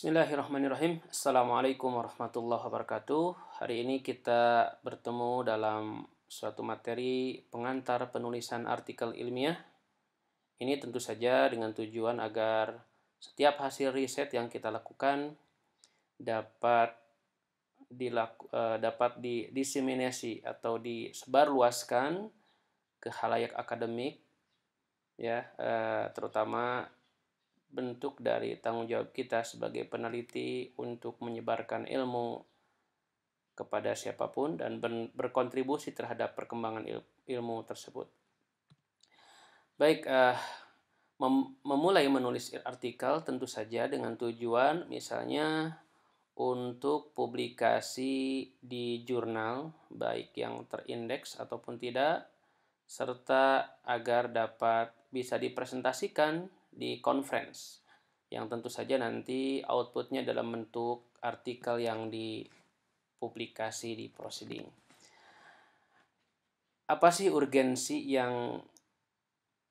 Bismillahirrahmanirrahim. Assalamualaikum warahmatullahi wabarakatuh. Hari ini kita bertemu dalam suatu materi pengantar penulisan artikel ilmiah. Ini tentu saja dengan tujuan agar setiap hasil riset yang kita lakukan dapat didiseminasi atau disebarluaskan ke khalayak akademik, ya, terutama bentuk dari tanggung jawab kita sebagai peneliti untuk menyebarkan ilmu kepada siapapun dan berkontribusi terhadap perkembangan ilmu tersebut. Baik, memulai menulis artikel tentu saja dengan tujuan misalnya untuk publikasi di jurnal, baik yang terindeks ataupun tidak, serta agar dapat bisa dipresentasikan di conference, yang tentu saja nanti outputnya dalam bentuk artikel yang dipublikasi di proceeding. Apa sih urgensi yang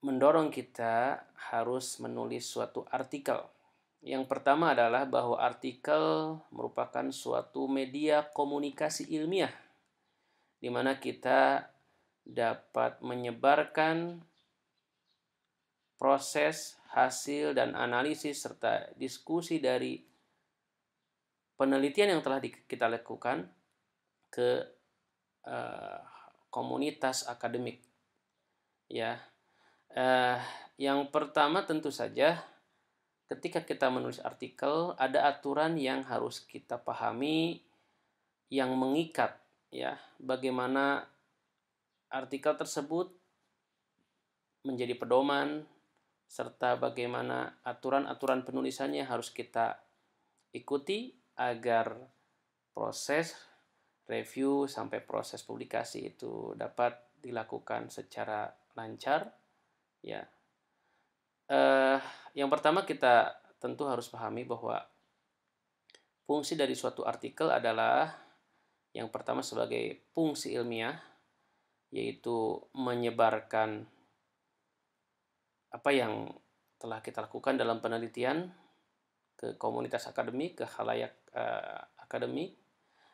mendorong kita harus menulis suatu artikel? Yang pertama adalah bahwa artikel merupakan suatu media komunikasi ilmiah, di mana kita dapat menyebarkan proses, hasil, dan analisis serta diskusi dari penelitian yang telah kita lakukan ke komunitas akademik. Ya, yang pertama tentu saja ketika kita menulis artikel ada aturan yang harus kita pahami yang mengikat, ya, bagaimana artikel tersebut menjadi pedoman serta bagaimana aturan-aturan penulisannya harus kita ikuti agar proses review sampai proses publikasi itu dapat dilakukan secara lancar, ya. Yang pertama kita tentu harus pahami bahwa fungsi dari suatu artikel adalah yang pertama sebagai fungsi ilmiah, yaitu menyebarkan apa yang telah kita lakukan dalam penelitian ke komunitas akademik, ke khalayak akademik.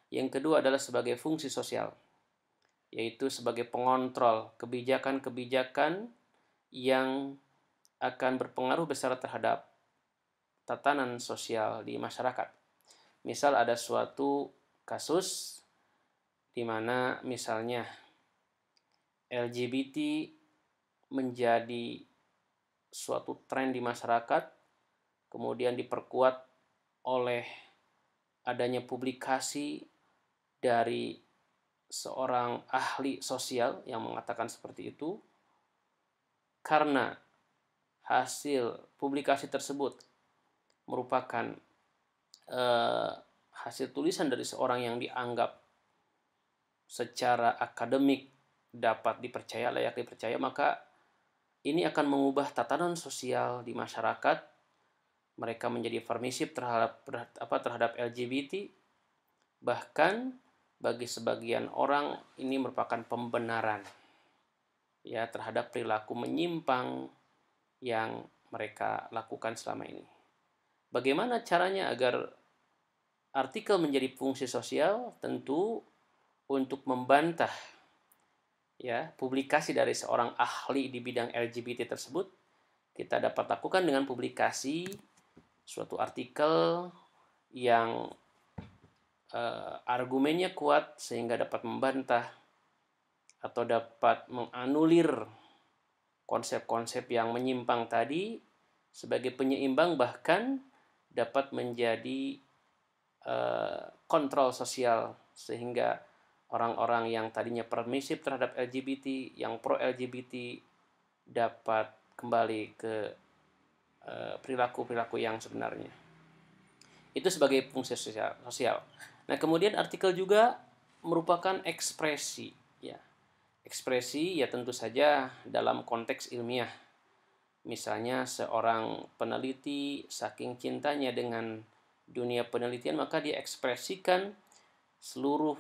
Yang kedua adalah sebagai fungsi sosial, yaitu sebagai pengontrol kebijakan-kebijakan yang akan berpengaruh besar terhadap tatanan sosial di masyarakat. Misal ada suatu kasus di mana misalnya LGBT menjadi suatu tren di masyarakat, kemudian diperkuat oleh adanya publikasi dari seorang ahli sosial yang mengatakan seperti itu. Karena hasil publikasi tersebut merupakan hasil tulisan dari seorang yang dianggap secara akademik dapat dipercaya, layak dipercaya, maka ini akan mengubah tatanan sosial di masyarakat. Mereka menjadi permisif terhadap LGBT. Bahkan bagi sebagian orang ini merupakan pembenaran, ya, terhadap perilaku menyimpang yang mereka lakukan selama ini. Bagaimana caranya agar artikel menjadi fungsi sosial? Tentu untuk membantah, ya, publikasi dari seorang ahli di bidang LGBT tersebut, kita dapat lakukan dengan publikasi suatu artikel yang argumennya kuat sehingga dapat membantah atau dapat menganulir konsep-konsep yang menyimpang tadi sebagai penyeimbang, bahkan dapat menjadi kontrol sosial sehingga orang-orang yang tadinya permisif terhadap LGBT, yang pro LGBT, dapat kembali ke perilaku-perilaku yang sebenarnya. Itu sebagai fungsi sosial. Nah, kemudian artikel juga merupakan ekspresi, ya. Ekspresi, ya, tentu saja dalam konteks ilmiah. Misalnya seorang peneliti saking cintanya dengan dunia penelitian, maka dia ekspresikan seluruh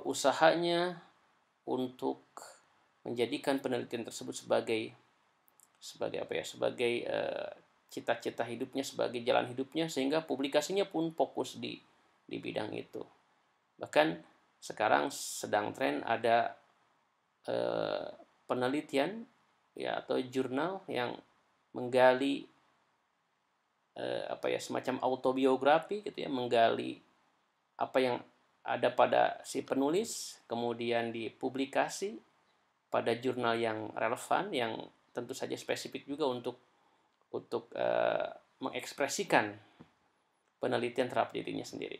usahanya untuk menjadikan penelitian tersebut sebagai cita-cita hidupnya sebagai jalan hidupnya, sehingga publikasinya pun fokus di bidang itu. Bahkan sekarang sedang tren ada penelitian ya atau jurnal yang menggali semacam autobiografi gitu ya, menggali apa yang ada pada si penulis, kemudian dipublikasi pada jurnal yang relevan, yang tentu saja spesifik juga untuk mengekspresikan penelitian terhadap dirinya sendiri.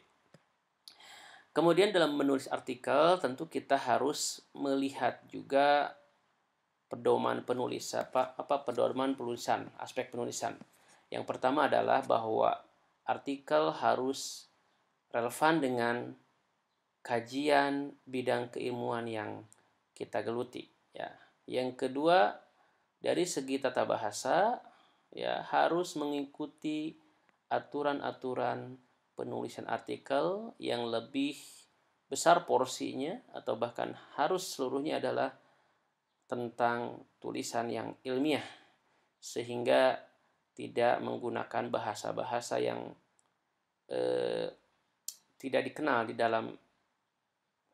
Kemudian dalam menulis artikel tentu kita harus melihat juga pedoman penulisan, aspek penulisan. Yang pertama adalah bahwa artikel harus relevan dengan kajian bidang keilmuan yang kita geluti ya. Yang kedua, dari segi tata bahasa ya harus mengikuti aturan-aturan penulisan artikel yang lebih besar porsinya atau bahkan harus seluruhnya adalah tentang tulisan yang ilmiah, sehingga tidak menggunakan bahasa-bahasa yang tidak dikenal di dalam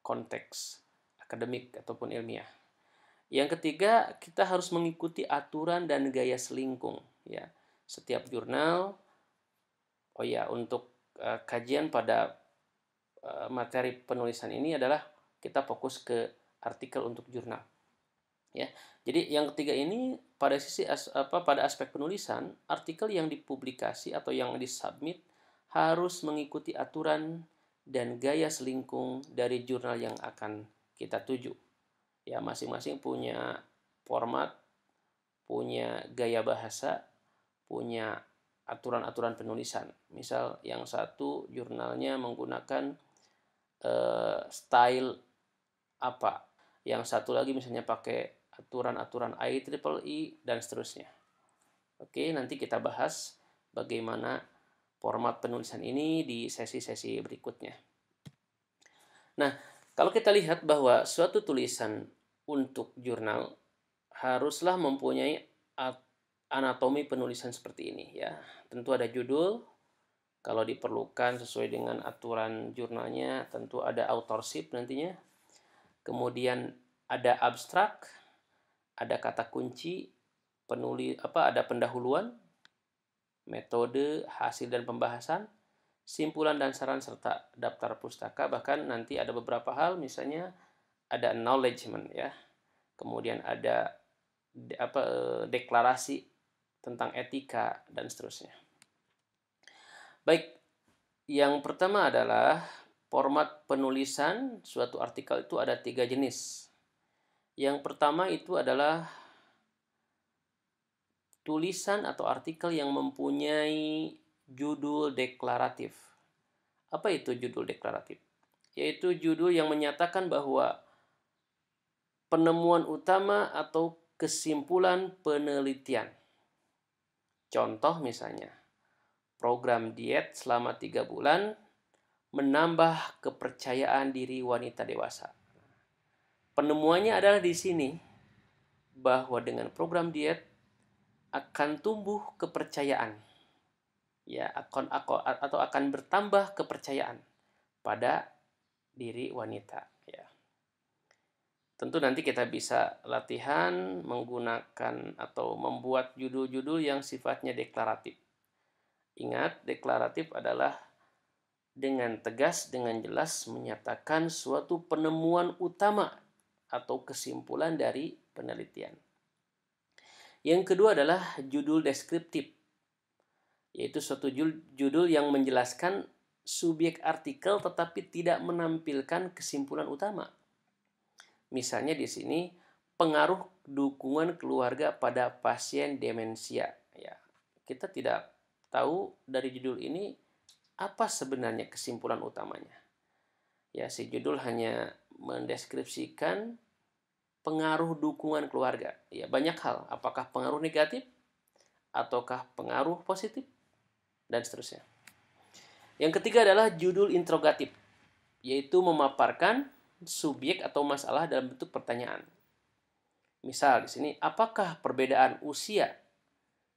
konteks akademik ataupun ilmiah. Yang ketiga, kita harus mengikuti aturan dan gaya selingkung ya. Setiap jurnal untuk kajian pada materi penulisan ini adalah kita fokus ke artikel untuk jurnal. Ya. Jadi yang ketiga ini pada pada aspek penulisan, artikel yang dipublikasi atau yang disubmit harus mengikuti aturan dan gaya selingkung dari jurnal yang akan kita tuju. Ya, masing-masing punya format, punya gaya bahasa, punya aturan-aturan penulisan. Misal yang satu jurnalnya menggunakan style apa, yang satu lagi misalnya pakai aturan-aturan IEEE dan seterusnya. Oke, nanti kita bahas bagaimana format penulisan ini di sesi-sesi berikutnya. Nah, kalau kita lihat bahwa suatu tulisan untuk jurnal haruslah mempunyai anatomi penulisan seperti ini ya. Tentu ada judul, kalau diperlukan sesuai dengan aturan jurnalnya tentu ada authorship nantinya. Kemudian ada abstrak, ada kata kunci, ada pendahuluan, metode, hasil dan pembahasan, simpulan dan saran serta daftar pustaka. Bahkan nanti ada beberapa hal, misalnya ada acknowledgement ya. Kemudian ada deklarasi tentang etika dan seterusnya. Baik, yang pertama adalah format penulisan suatu artikel itu ada 3 jenis. Yang pertama itu adalah tulisan atau artikel yang mempunyai judul deklaratif. Apa itu judul deklaratif? Yaitu judul yang menyatakan bahwa penemuan utama atau kesimpulan penelitian. Contoh misalnya, program diet selama 3 bulan menambah kepercayaan diri wanita dewasa. Penemuannya adalah di sini bahwa dengan program diet akan tumbuh kepercayaan. Ya, akan bertambah kepercayaan pada diri wanita ya. Tentu nanti kita bisa latihan menggunakan atau membuat judul-judul yang sifatnya deklaratif. Ingat, deklaratif adalah dengan tegas, dengan jelas menyatakan suatu penemuan utama atau kesimpulan dari penelitian. Yang kedua adalah judul deskriptif, yaitu suatu judul yang menjelaskan subjek artikel tetapi tidak menampilkan kesimpulan utama. Misalnya di sini pengaruh dukungan keluarga pada pasien demensia ya. Kita tidak tahu dari judul ini apa sebenarnya kesimpulan utamanya. Ya, si judul hanya mendeskripsikan pengaruh dukungan keluarga. Ya, banyak hal, apakah pengaruh negatif ataukah pengaruh positif dan seterusnya. Yang ketiga adalah judul interrogatif, yaitu memaparkan subjek atau masalah dalam bentuk pertanyaan. Misal di sini, apakah perbedaan usia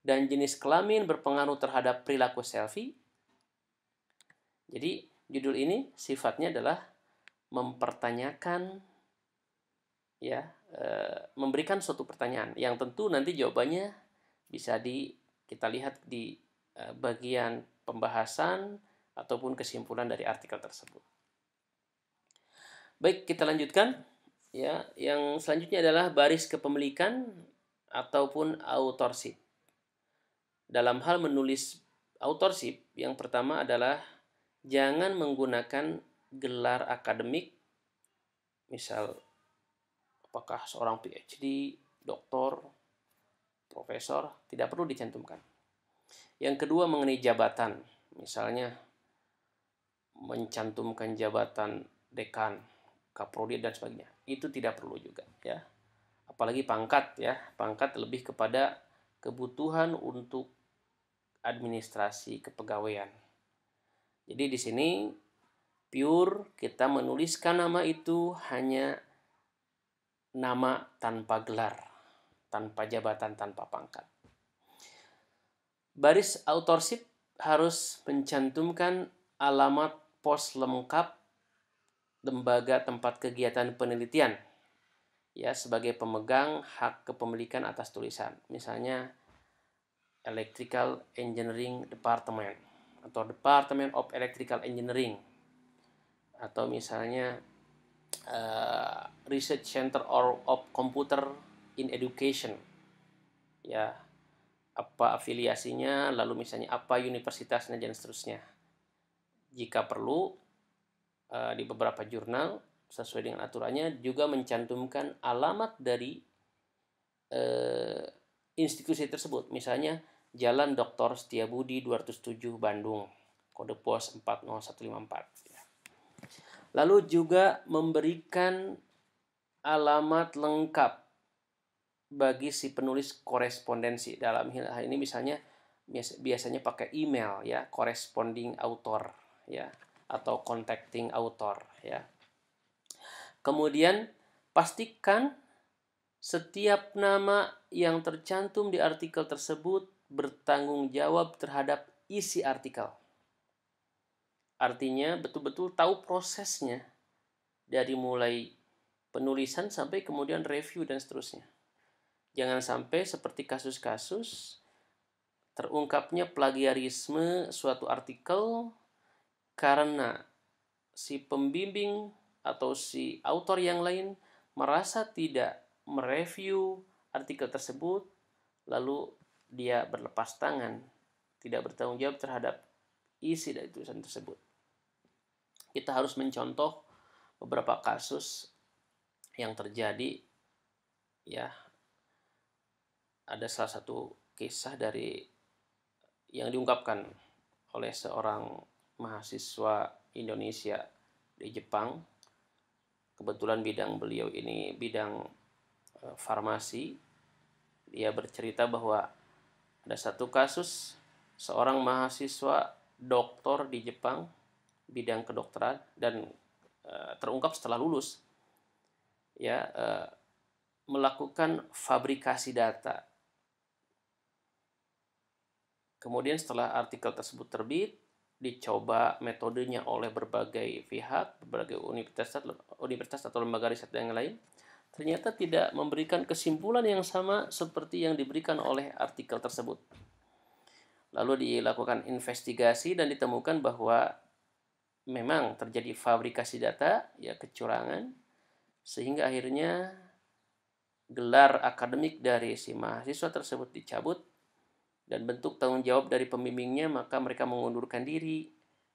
dan jenis kelamin berpengaruh terhadap perilaku selfie. Jadi judul ini sifatnya adalah mempertanyakan, ya, memberikan suatu pertanyaan yang tentu nanti jawabannya bisa kita lihat di bagian pembahasan ataupun kesimpulan dari artikel tersebut. Baik, kita lanjutkan. Ya, yang selanjutnya adalah baris kepemilikan ataupun authorship. Dalam hal menulis authorship, yang pertama adalah jangan menggunakan gelar akademik, misal apakah seorang PhD, doktor, profesor, tidak perlu dicantumkan. Yang kedua mengenai jabatan, misalnya mencantumkan jabatan dekan, kaprodi dan sebagainya, itu tidak perlu juga, ya. Apalagi pangkat, ya, pangkat lebih kepada kebutuhan untuk administrasi kepegawaian. Jadi di sini pure kita menuliskan nama itu hanya nama tanpa gelar, tanpa jabatan, tanpa pangkat. Baris authorship harus mencantumkan alamat pos lengkap lembaga tempat kegiatan penelitian, ya, sebagai pemegang hak kepemilikan atas tulisan. Misalnya Electrical Engineering Department atau Department of Electrical Engineering, atau misalnya Research Center of Computer in Education, ya, apa afiliasinya, lalu misalnya apa universitasnya dan seterusnya. Jika perlu di beberapa jurnal sesuai dengan aturannya juga mencantumkan alamat dari institusi tersebut, misalnya Jalan Dr. Setiabudi 207 Bandung, kode pos 40154. Lalu juga memberikan alamat lengkap bagi si penulis korespondensi. Dalam hal ini misalnya biasanya pakai email, ya, corresponding author, ya, atau contacting author, ya. Kemudian pastikan setiap nama yang tercantum di artikel tersebut bertanggung jawab terhadap isi artikel. Artinya betul-betul tahu prosesnya dari mulai penulisan sampai kemudian review dan seterusnya. Jangan sampai seperti kasus-kasus terungkapnya plagiarisme suatu artikel karena si pembimbing atau si autor yang lain merasa tidak mereview artikel tersebut, lalu dia berlepas tangan, tidak bertanggung jawab terhadap isi dari tulisan tersebut. Kita harus mencontoh beberapa kasus yang terjadi, ya. Ada salah satu kisah yang diungkapkan oleh seorang mahasiswa Indonesia di Jepang. Kebetulan bidang beliau ini bidang farmasi. Dia bercerita bahwa ada satu kasus seorang mahasiswa doktor di Jepang bidang kedokteran dan terungkap setelah lulus, ya, melakukan fabrikasi data. Kemudian setelah artikel tersebut terbit, dicoba metodenya oleh berbagai pihak, berbagai universitas atau lembaga riset yang lain, ternyata tidak memberikan kesimpulan yang sama seperti yang diberikan oleh artikel tersebut. Lalu dilakukan investigasi dan ditemukan bahwa memang terjadi fabrikasi data, ya, kecurangan, sehingga akhirnya gelar akademik dari si mahasiswa tersebut dicabut dan bentuk tanggung jawab dari pembimbingnya, maka mereka mengundurkan diri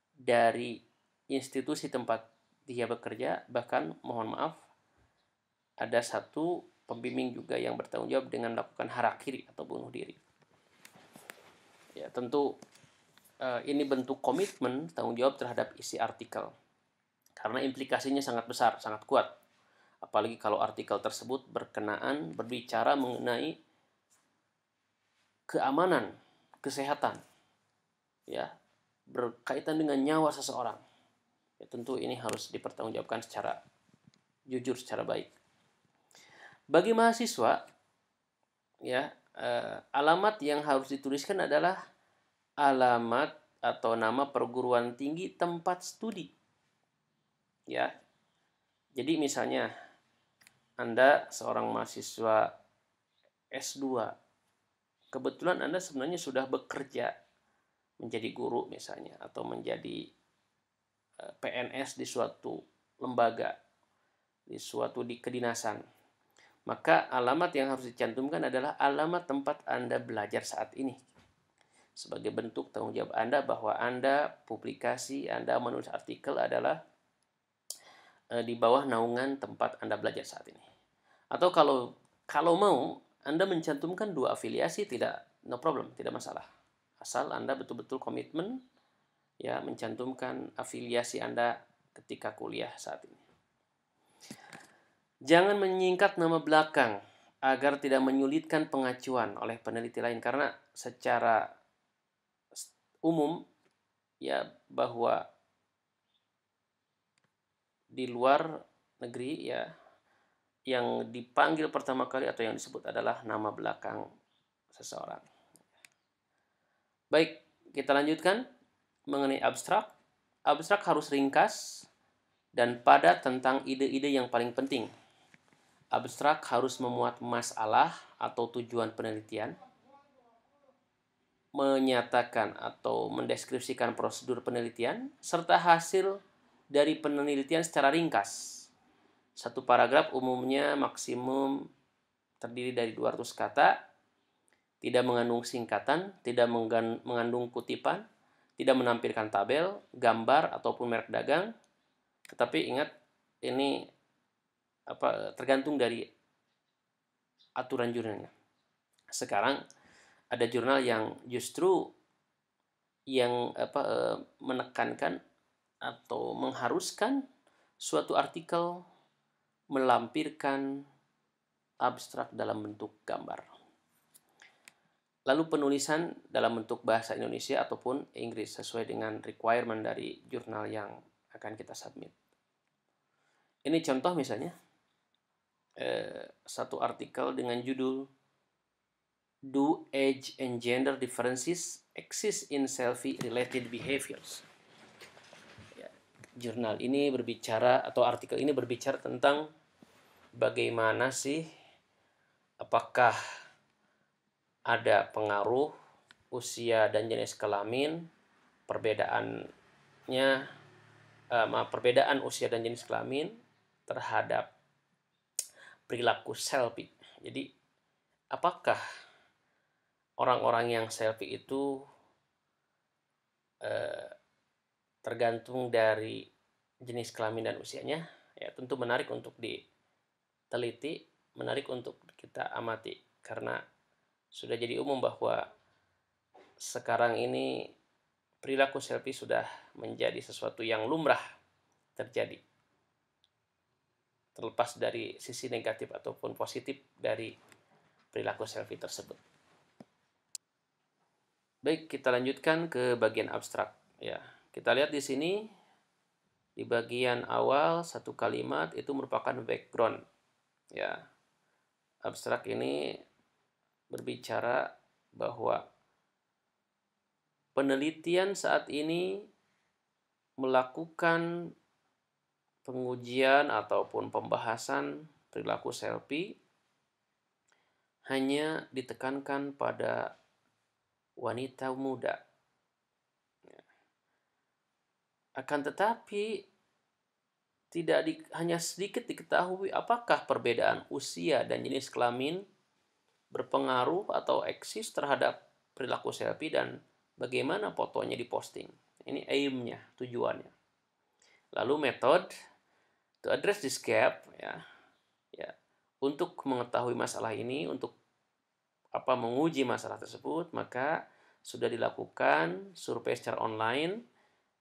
dari institusi tempat dia bekerja. Bahkan mohon maaf, ada satu pembimbing juga yang bertanggung jawab dengan melakukan harakiri atau bunuh diri. Ya, tentu ini bentuk komitmen tanggung jawab terhadap isi artikel, karena implikasinya sangat besar, sangat kuat. Apalagi kalau artikel tersebut berbicara mengenai keamanan, kesehatan, ya, berkaitan dengan nyawa seseorang. Ya, tentu ini harus dipertanggungjawabkan secara jujur, secara baik. Bagi mahasiswa, ya, alamat yang harus dituliskan adalah alamat atau nama perguruan tinggi tempat studi. Ya. Jadi misalnya Anda seorang mahasiswa S2, kebetulan Anda sebenarnya sudah bekerja menjadi guru misalnya, atau menjadi PNS di suatu lembaga, di kedinasan. Maka alamat yang harus dicantumkan adalah alamat tempat Anda belajar saat ini. Sebagai bentuk tanggung jawab Anda bahwa Anda publikasi, Anda menulis artikel adalah di bawah naungan tempat Anda belajar saat ini. Atau kalau mau Anda mencantumkan 2 afiliasi, no problem, tidak masalah. Asal Anda betul-betul komitmen ya mencantumkan afiliasi Anda ketika kuliah saat ini. Jangan menyingkat nama belakang agar tidak menyulitkan pengacuan oleh peneliti lain, karena secara umum ya bahwa di luar negeri ya yang dipanggil pertama kali atau yang disebut adalah nama belakang seseorang. Baik, kita lanjutkan mengenai abstrak. Abstrak harus ringkas dan padat tentang ide-ide yang paling penting. Abstrak harus memuat masalah atau tujuan penelitian, menyatakan atau mendeskripsikan prosedur penelitian, serta hasil dari penelitian secara ringkas. Satu paragraf umumnya maksimum terdiri dari 200 kata, tidak mengandung singkatan, tidak mengandung kutipan, tidak menampilkan tabel, gambar, ataupun merek dagang. Tetapi ingat, ini tergantung dari aturan jurnalnya. Sekarang ada jurnal yang justru yang menekankan atau mengharuskan suatu artikel melampirkan abstrak dalam bentuk gambar. Lalu penulisan dalam bentuk bahasa Indonesia ataupun Inggris sesuai dengan requirement dari jurnal yang akan kita submit. Ini contoh misalnya satu artikel dengan judul Do Age and Gender Differences Exist in Selfie-Related Behaviors. Ya, jurnal ini berbicara atau artikel ini berbicara tentang bagaimana sih, apakah ada pengaruh usia dan jenis kelamin, perbedaan usia dan jenis kelamin terhadap perilaku selfie. Jadi, apakah orang-orang yang selfie itu tergantung dari jenis kelamin dan usianya? Ya, tentu menarik untuk diteliti, menarik untuk kita amati, karena sudah jadi umum bahwa sekarang ini perilaku selfie sudah menjadi sesuatu yang lumrah terjadi, terlepas dari sisi negatif ataupun positif dari perilaku selfie tersebut. Baik, kita lanjutkan ke bagian abstrak. Ya, kita lihat di sini di bagian awal satu kalimat itu merupakan background. Ya, abstrak ini berbicara bahwa penelitian saat ini melakukan pengujian ataupun pembahasan perilaku selfie hanya ditekankan pada wanita muda. Akan tetapi hanya sedikit diketahui apakah perbedaan usia dan jenis kelamin berpengaruh atau eksis terhadap perilaku selfie dan bagaimana fotonya diposting. Ini aim-nya, tujuannya. Lalu method to address this gap ya. Untuk mengetahui masalah ini, untuk menguji masalah tersebut, maka sudah dilakukan survei secara online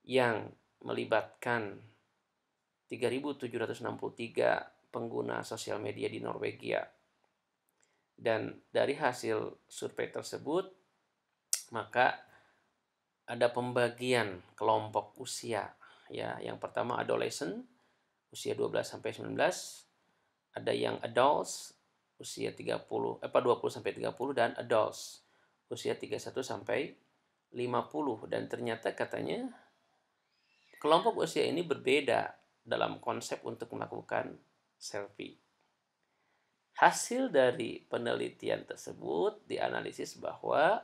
yang melibatkan 3.763 pengguna sosial media di Norwegia. Dan dari hasil survei tersebut, maka ada pembagian kelompok usia. Ya, yang pertama adolescent, usia 12 sampai 19. Ada yang adults, usia 20 sampai 30, dan adults usia 31 sampai 50. Dan ternyata katanya kelompok usia ini berbeda dalam konsep untuk melakukan selfie. Hasil dari penelitian tersebut dianalisis bahwa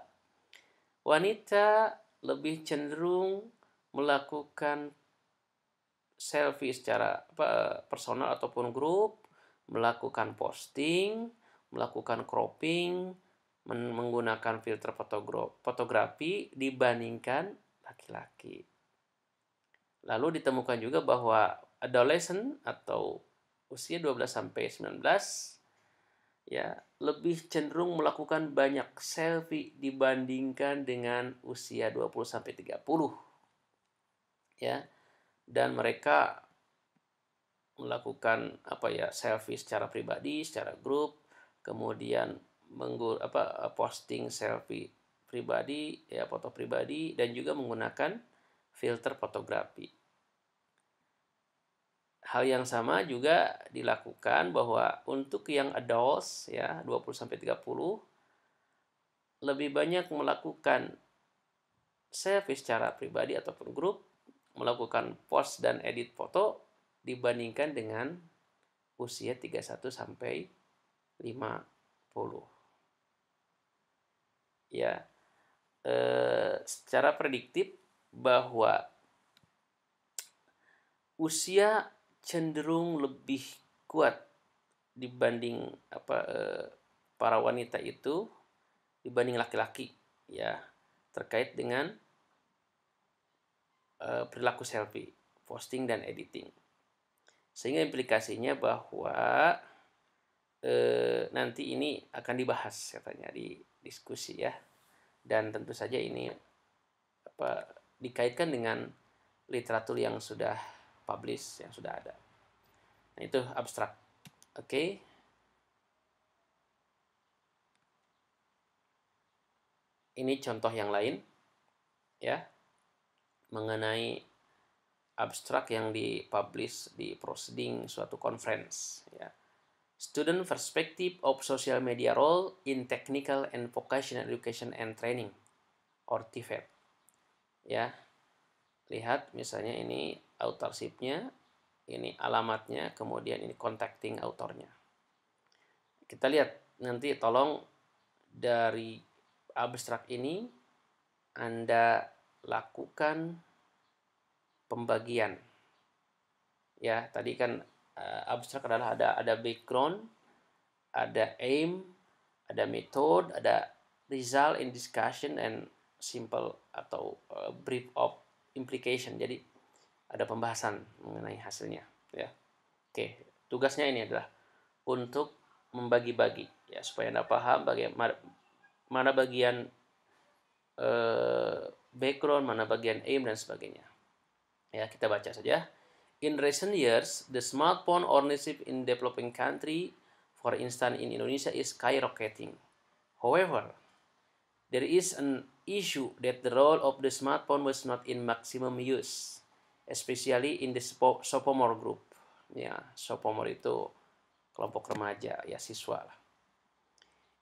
wanita lebih cenderung melakukan selfie secara personal ataupun grup, melakukan posting, melakukan cropping, menggunakan filter fotografi dibandingkan laki-laki. Lalu ditemukan juga bahwa adolescent atau usia 12 sampai 19 ya lebih cenderung melakukan banyak selfie dibandingkan dengan usia 20 sampai 30. Ya. Dan mereka melakukan selfie secara pribadi, secara grup, kemudian posting selfie pribadi, ya foto pribadi, dan juga menggunakan filter fotografi. Hal yang sama juga dilakukan bahwa untuk yang adults ya 20 sampai 30 lebih banyak melakukan selfie secara pribadi ataupun grup, melakukan post dan edit foto dibandingkan dengan usia 31 sampai 50. Ya, secara prediktif bahwa usia cenderung lebih kuat dibanding para wanita itu dibanding laki-laki, ya, terkait dengan perilaku selfie, posting dan editing. Sehingga implikasinya bahwa nanti ini akan dibahas katanya di diskusi ya, dan tentu saja ini dikaitkan dengan literatur yang sudah publish, yang sudah ada. Nah, itu abstrak. Oke. Ini contoh yang lain ya mengenai abstrak yang dipublish di proceeding suatu conference ya. Student Perspective of Social Media Role in Technical and Vocational Education and Training or TVET. Ya. Lihat misalnya ini authorship-nya, ini alamatnya, kemudian ini contacting autornya. Kita lihat nanti, tolong dari abstrak ini Anda lakukan pembagian. Ya, tadi kan abstrak adalah ada background, ada aim, ada method, ada result in discussion and simple atau brief of implication. Jadi ada pembahasan mengenai hasilnya ya. Oke, tugasnya ini adalah untuk membagi-bagi ya supaya Anda paham bagaimana mana bagian background, mana bagian aim dan sebagainya. Ya, kita baca saja. In recent years, the smartphone ownership in developing country, for instance in Indonesia, is skyrocketing. However, there is an issue that the role of the smartphone was not in maximum use, especially in the sophomore group. Ya, sophomore itu kelompok remaja, ya siswa lah.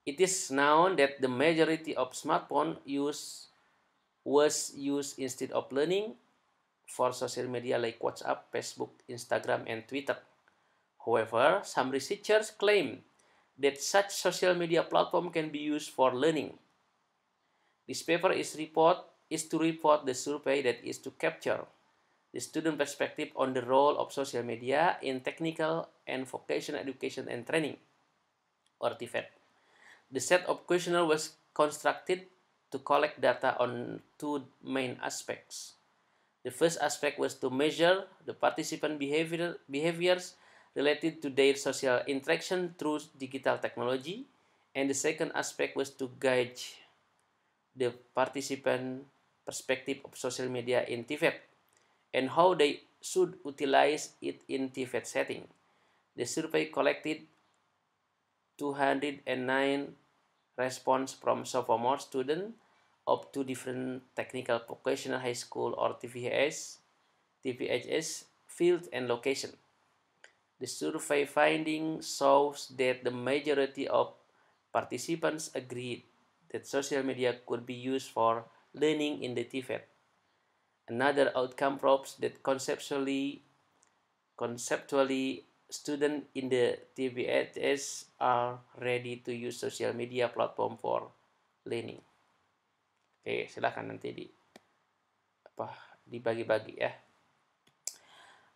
It is known that the majority of smartphone use was used instead of learning for social media like WhatsApp, Facebook, Instagram, and Twitter. However, some researchers claim that such social media platform can be used for learning. This paper is to report the survey that is to capture the student perspective on the role of social media in technical and vocational education and training, or TVET. The set of questionnaire was constructed to collect data on two main aspects. The first aspect was to measure the participant behaviors related to their social interaction through digital technology, and the second aspect was to gauge the participant perspective of social media in TVET and how they should utilize it in TVET setting. The survey collected 209 response from sophomore students of two different technical vocational high school or TVHS field and location. The survey finding shows that the majority of participants agreed that social media could be used for learning in the Tibet. Another outcome proves that conceptually students in the TBS are ready to use social media platform for learning. Oke, silahkan nanti dibagi-bagi ya.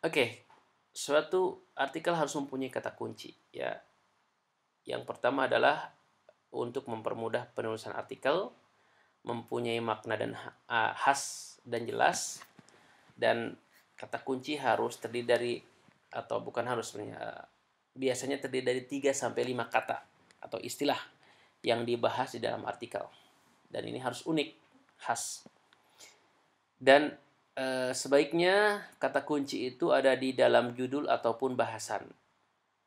Oke, suatu artikel harus mempunyai kata kunci ya. Yang pertama adalah untuk mempermudah penulisan artikel, mempunyai makna dan khas dan jelas, dan kata kunci harus terdiri dari, atau bukan harus sebenarnya, biasanya terdiri dari 3 sampai 5 kata atau istilah yang dibahas di dalam artikel. Dan ini harus unik, khas. Dan sebaiknya kata kunci itu ada di dalam judul ataupun bahasan.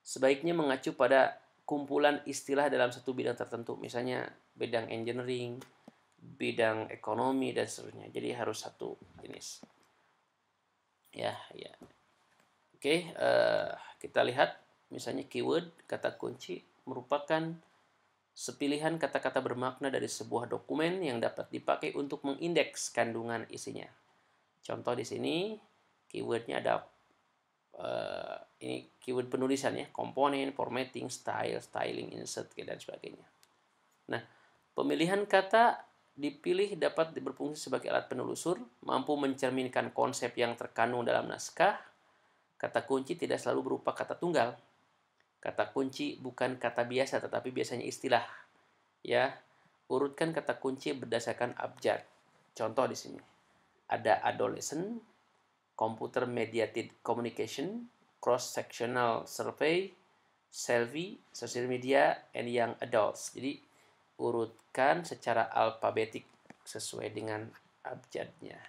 Sebaiknya mengacu pada kumpulan istilah dalam satu bidang tertentu, misalnya bidang engineering, bidang ekonomi, dan seterusnya. Jadi harus satu jenis. Ya. Oke, kita lihat misalnya keyword, kata kunci merupakan sepilihan kata-kata bermakna dari sebuah dokumen yang dapat dipakai untuk mengindeks kandungan isinya. Contoh di sini keywordnya ada ini keyword penulisan ya, komponen, formatting, style, styling, insert, dan sebagainya. Nah, pemilihan kata dipilih dapat berfungsi sebagai alat penelusur, mampu mencerminkan konsep yang terkandung dalam naskah. Kata kunci tidak selalu berupa kata tunggal. Kata kunci bukan kata biasa, tetapi biasanya istilah. Ya, urutkan kata kunci berdasarkan abjad. Contoh di sini ada adolescent, computer mediated communication, cross-sectional survey, selfie, social media, and young adults. Jadi urutkan secara alfabetik sesuai dengan abjadnya.